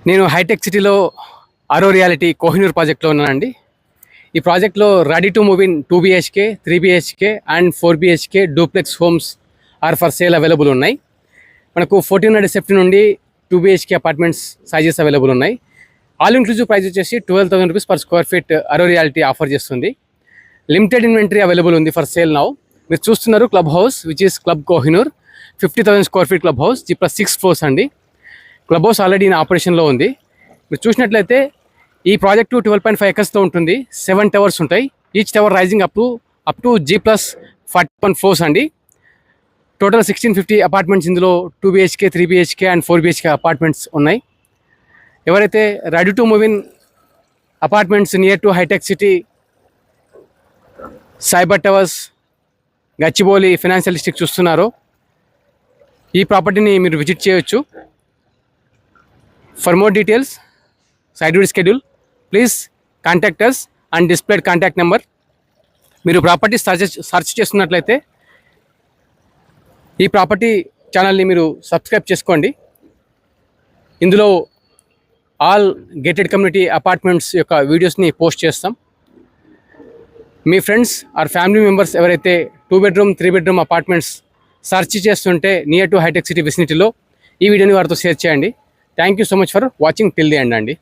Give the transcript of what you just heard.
నేను హైటెక్ సిటీలో ఆరో రియాలిటీ కోహినూర్ ప్రాజెక్ట్లో ఉన్నానండి. ఈ ప్రాజెక్ట్లో ready to move in 2 BHK, 3 BHK and 4 BHK duplex homes are for sale available ఉన్నాయి. మనకు 1400 సెఫ్టీ నుండి 2 BHK అపార్ట్మెంట్స్ సైజెస్ అవైలబుల్ ఉన్నాయి. ఆల్ ఇంక్లూజివ్ ప్రైస్ వచ్చేసి 12,000 rupees per square feet Aro Reality offer చేస్తుంది. లిమిటెడ్ ఇన్వెంటరీ అవైలబుల్ ఉంది for sale now. మీరు చూస్తున్నారు club house which is club Kohinoor, 50,000 square feet club house, G+6 floors అండి. Club house already in ఆపరేషన్లో ఉంది. మీరు చూసినట్లయితే ఈ ప్రాజెక్టు 12.5 ఎకర్స్తో ఉంటుంది. 7 టవర్స్ ఉంటాయి. Each tower rising up to G+41 floors అండి. టోటల్ 1650 అపార్ట్మెంట్స్ ఇందులో 2 BHK, 3 BHK and 4 BHK apartments ఉన్నాయి. ఎవరైతే ready to move in apartments near to హైటెక్ సిటీ, సైబర్ టవర్స్, గచ్చిబౌలి ఫైనాన్షియల్ డిస్ట్రిక్ట్ చూస్తున్నారో ఈ ప్రాపర్టీని మీరు విజిట్ చేయొచ్చు. For more details, site visit schedule, please contact us and displayed contact number. మీరు ప్రాపర్టీ సర్చ్ చేస్తున్నట్లయితే ఈ ప్రాపర్టీ ఛానల్ని మీరు సబ్స్క్రైబ్ చేసుకోండి. ఇందులో ఆల్ గేటెడ్ కమ్యూనిటీ అపార్ట్మెంట్స్ యొక్క వీడియోస్ని పోస్ట్ చేస్తాం. మీ ఫ్రెండ్స్ ఆర్ ఫ్యామిలీ మెంబర్స్ ఎవరైతే 2 bedroom, 3 bedroom అపార్ట్మెంట్స్ సర్చ్ చేస్తుంటే నియర్ టు హైటెక్ సిటీ విసినిటీలో ఈ వీడియోని వారితో షేర్ చేయండి. Thank you so much for watching till the end, Andy.